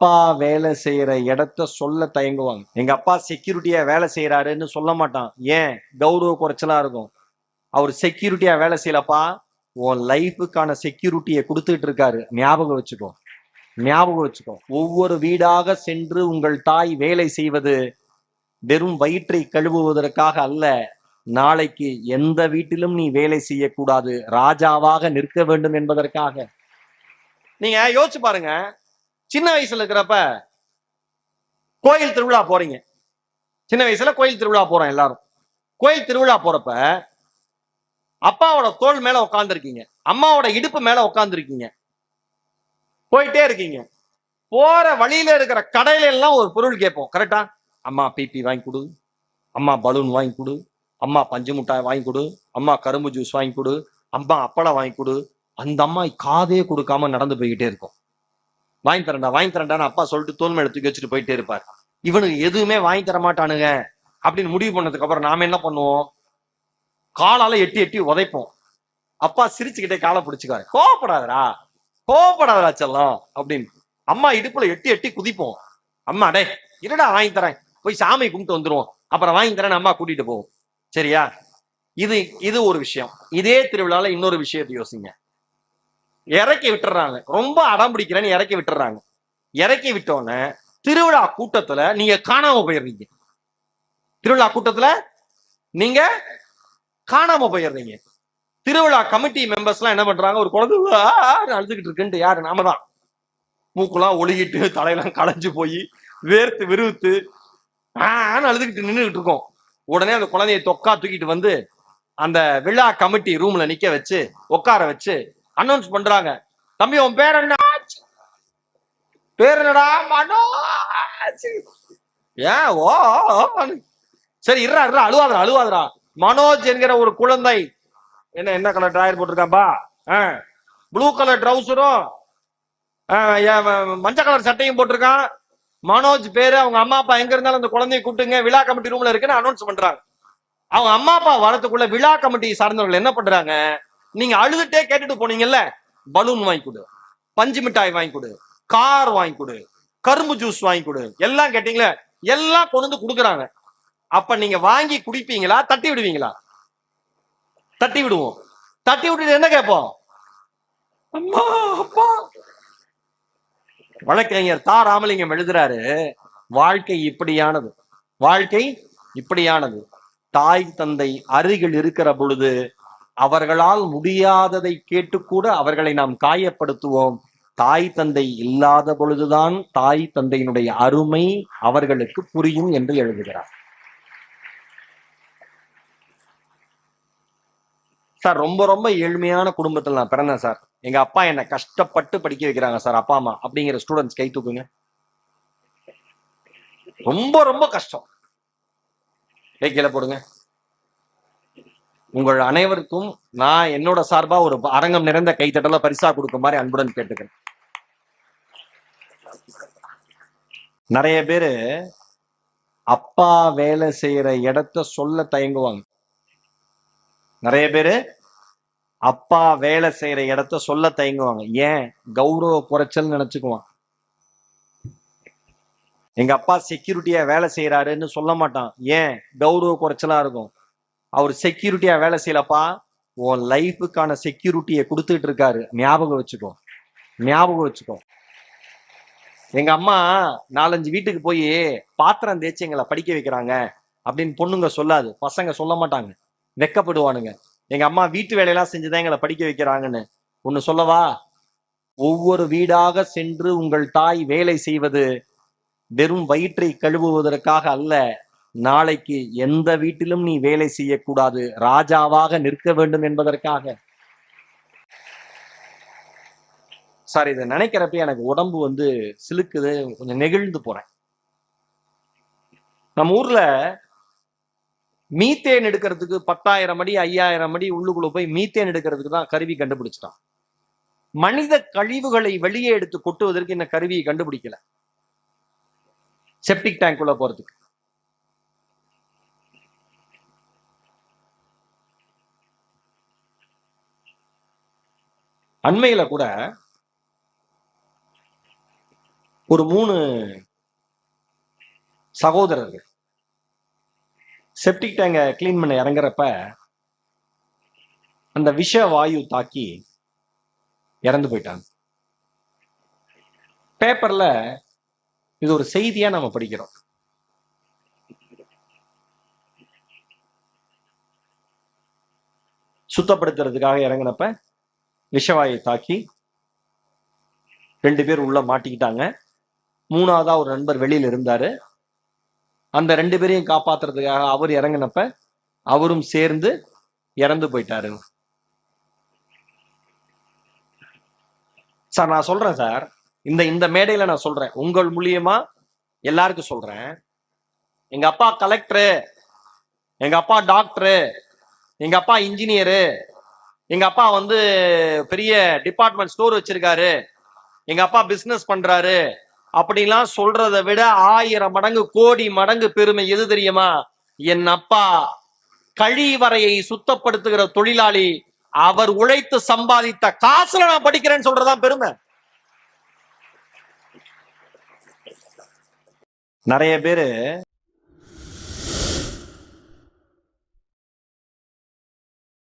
அப்பா வேலை செய்யற இடத்த சொல்ல தயங்குவாங்க. எங்க அப்பா செக்யூரிட்டியா வேலை செய்யறாருன்னு சொல்ல மாட்டான். ஏன்? கௌரவ குறைச்சலா இருக்கும். அவர் செக்யூரிட்டியா வேலை செய்யலப்பா, உன் லைஃபுக்கான செக்யூரிட்டியை கொடுத்துட்டு இருக்காரு. ஞாபகம் வச்சுக்கோ, ஞாபகம் வச்சுக்கோ. ஒவ்வொரு வீடாக சென்று உங்கள் தாய் வேலை செய்வது வெறும் வயிற்றை கழுவுவதற்காக அல்ல. நாளைக்கு எந்த வீட்டிலும் நீ வேலை செய்யக்கூடாது, ராஜாவாக நிற்க வேண்டும் என்பதற்காக. நீங்க யோசிச்சு பாருங்க, சின்ன வயசுல இருக்கிறப்ப கோயில் திருவிழா போறீங்க. சின்ன வயசுல கோயில் திருவிழா போறோம் எல்லாரும். கோயில் திருவிழா போறப்ப அப்பாவோட தோள் மேல உட்கார்ந்து இருக்கீங்க, அம்மாவோட இடுப்பு மேல உட்கார்ந்து இருக்கீங்க, போயிட்டே இருக்கீங்க. போற வழியில இருக்கிற கடையில எல்லாம் ஒரு பொருள் கேட்போம். கரெக்டா? அம்மா பிபி வாங்கி கொடு, அம்மா பலூன் வாங்கி கொடு, அம்மா பஞ்சு முட்டாய் வாங்கி கொடு, அம்மா கரும்பு ஜூஸ் வாங்கி கொடு, அம்மா அப்பளம் வாங்கி கொடு. அந்த அம்மா காதே கொடுக்காம நடந்து போய்கிட்டே இருக்கும். வாங்கி தரண்டா வாங்கி தரண்டான்னு அப்பா சொல்லிட்டு தோல் மேல தூக்கி வச்சுட்டு போயிட்டே இருப்பார். இவனுக்கு எதுவுமே வாங்கி தர மாட்டானுங்க அப்படின்னு முடிவு பண்ணதுக்கு அப்புறம் நாம என்ன பண்ணுவோம்? காலால எட்டி எட்டி உதைப்போம். அப்பா சிரிச்சுக்கிட்டே காலை பிடிச்சுக்காரு. கோவப்படாதரா, கோவப்படாதரா செல்லம் அப்படின்னு. அம்மா இடுப்புல எட்டி எட்டி குதிப்போம். அம்மா டே இருடா வாங்கி தரேன், போய் சாமி கும்பிட்டு வந்துருவோம், அப்புறம் வாங்கி தரேன் அம்மா கூட்டிட்டு போவோம். சரியா? இது ஒரு விஷயம். இதே திருவிழால இன்னொரு விஷயத்தை யோசிங்க. இறக்கி விட்டுறாங்க, ரொம்ப அடம் பிடிக்கிறேன்னு இறக்கி விட்டுறாங்க. இறக்கி விட்டோன்னு திருவிழா கூட்டத்துல நீங்க காணாம போயிடுறீங்க. திருவிழா கூட்டத்துல நீங்க காணாம போயிடுறீங்க. திருவிழா கமிட்டி மெம்பர்ஸ் எல்லாம் என்ன பண்றாங்க? ஒரு குழந்தை அழுதுகிட்டு இருக்குன்ட்டு யாரு? நாம தான். மூக்குலாம் ஒழுகிட்டு தலையெல்லாம் களைஞ்சு போய் வேர்த்து விறுவித்து அழுதுகிட்டு நின்றுகிட்டு இருக்கோம். உடனே அந்த குழந்தைய தொக்கா தூக்கிட்டு வந்து அந்த விழா கமிட்டி ரூம்ல நிக்க வச்சு உட்கார வச்சு அனௌன்ஸ் பண்றாங்க. தம்பி உன் பேர் என்ன? பேர் என்னடா? மனோஜ். ஏன்? ஓ சரி இருறா இருறா, அழுவாதரா அழுவாதரா. மனோஜ் என்கிற ஒரு குழந்தை என்ன கலர் டிராயர் போட்டிருக்காப்பா? ப்ளூ கலர் ட்ரௌசரும் மஞ்சள் கலர் சட்டையும் போட்டிருக்கான். மனோஜ் பேரு. அவங்க அம்மா அப்பா எங்க இருந்தாலும் அந்த குழந்தைய கூப்பிட்டுங்க, விழா கமிட்டி ரூம்ல இருக்குன்னு அனௌன்ஸ் பண்றாங்க. அவங்க அம்மா அப்பா வரத்துக்குள்ள விழா கமிட்டி சார்ந்தவர்கள் என்ன பண்றாங்க? நீங்க அழுதுட்டே கேட்டுட்டு போனீங்கல்ல, பலூன் வாங்கி கொடு, பஞ்சு மிட்டாய் வாங்கி கொடு, கார் வாங்கி கொடு, கரும்பு ஜூஸ் வாங்கி கொடு, எல்லாம் கேட்டீங்களே, எல்லாம் கொண்டு வந்து கொடுக்குறாங்க. அப்ப நீங்க வாங்கி குடிப்பீங்களா, தட்டி விடுவீங்களா? தட்டி விடுவோம். தட்டி விட்டுட்டு என்ன கேட்போம்? அம்மா அப்பா. வழக்கறிஞர் தா ராமலிங்கம் எழுதுறாரு, வாழ்க்கை இப்படியானது, வாழ்க்கை இப்படியானது. தாய் தந்தை அருகில் இருக்கிற பொழுது அவர்களால் முடியாததை கேட்டுக்கூட அவர்களை நாம் காயப்படுத்துவோம். தாய் தந்தை இல்லாத பொழுதுதான் தாய் தந்தையினுடைய அருமை அவர்களுக்கு புரியும் என்று எழுதுகிறார். சார், ரொம்ப ரொம்ப ஏழ்மையான குடும்பத்தில் நான் பிறந்தேன் சார். எங்க அப்பா என்னை கஷ்டப்பட்டு படிக்க வைக்கிறாங்க சார், அப்பா அம்மா அப்படிங்கிற ஸ்டூடெண்ட்ஸ் கை தூக்குங்க. ரொம்ப ரொம்ப கஷ்டம். கீழே போடுங்க. உங்கள் அனைவருக்கும் நான் என்னோட சார்பா ஒரு அரங்கம் நிறைந்த கைத்தட்டல பரிசா கொடுக்கும் மாதிரி அன்புடன் கேட்டுக்கிறேன். நிறைய பேரு அப்பா வேலை செய்யற இடத்த சொல்ல தயங்குவாங்க. நிறைய பேரு அப்பா வேலை செய்யற இடத்த சொல்ல தயங்குவாங்க. ஏன்? கௌரவ குறைச்சல் நினைச்சுக்குவான். எங்க அப்பா செக்யூரிட்டியா வேலை செய்யறாருன்னு சொல்ல மாட்டான். ஏன்? கௌரவ குறைச்சலா இருக்கும். அவர் செக்யூரிட்டியா வேலை செய்யலப்பா, உன் லைஃபுக்கான செக்யூரிட்டியை கொடுத்துட்டு இருக்காரு. ஞாபகம் வச்சுக்கோ, ஞாபகம் வச்சுக்கோ. எங்க அம்மா 4-5 வீட்டுக்கு போய் பாத்திரம் தேய்ச்சி எங்களை படிக்க வைக்கிறாங்க அப்படின்னு பொண்ணுங்க சொல்லாது, பசங்க சொல்ல மாட்டாங்க, வெக்கப்படுவானுங்க. எங்க அம்மா வீட்டு வேலையெல்லாம் செஞ்சுதான் எங்களை படிக்க வைக்கிறாங்கன்னு. ஒண்ணு சொல்லவா? ஒவ்வொரு வீடாக சென்று உங்கள் தாய் வேலை செய்வது வெறும் வயிற்றை கழுவுவதற்காக அல்ல. நாளைக்கு எந்த வீட்டிலும் நீ வேலை செய்யக்கூடாது, ராஜாவாக நிற்க வேண்டும் என்பதற்காக. சார், இதை நினைக்கிறப்ப எனக்கு உடம்பு வந்து சிலுக்குது, கொஞ்சம் நெகிழ்ந்து போறேன். நம்ம ஊர்ல மீத்தேன் எடுக்கிறதுக்கு 10,000 அடி 5,000 அடி உள்ளுக்குள்ள போய் மீத்தேன் எடுக்கிறதுக்கு தான் கருவி கண்டுபிடிச்சிட்டான். மனித கழிவுகளை வெளியே எடுத்து கொட்டுவதற்கு இந்த கருவியை கண்டுபிடிக்கல, செப்டிக் டேங்க் உள்ள போறதுக்கு. அண்மையில கூட ஒரு 3 சகோதரர்கள் செப்டிக் டேங்க கிளீன் பண்ண இறங்குறப்ப அந்த விஷ வாயு தாக்கி இறந்து போயிட்டாங்க. பேப்பர்ல இது ஒரு செய்தியா நம்ம படிக்கிறோம். சுத்தப்படுத்துறதுக்காக இறங்கினப்ப விஷவாயை தாக்கி 2 பேர் உள்ள மாட்டிக்கிட்டாங்க. 3ஆவதா ஒரு நண்பர் வெளியில இருந்தாரு. அந்த 2 பேரையும் காப்பாத்துறதுக்காக அவர் இறங்கினப்ப அவரும் சேர்ந்து இறந்து போயிட்டாரு. சார் நான் சொல்றேன் சார், இந்த மேடையில நான் சொல்றேன், உங்கள் மூலியமா எல்லாருக்கும் சொல்றேன். எங்க அப்பா கலெக்டரு, எங்க அப்பா டாக்டரு, எங்க அப்பா இன்ஜினியரு, எங்க அப்பா வந்து பெரிய டிபார்ட்மெண்ட் ஸ்டோர் வச்சிருக்காரு, எங்க அப்பா பிசினஸ் பண்றாரு அப்படிலாம் சொல்றதை விட 1000 மடங்கு கோடி மடங்கு பெருமை எது தெரியுமா? என் அப்பா கழிவறையை சுத்தப்படுத்துகிற தொழிலாளி, அவர் உழைத்து சம்பாதித்த காசுல நான் படிக்கிறேன்னு சொல்றதான் பெருமை. நிறைய பேரு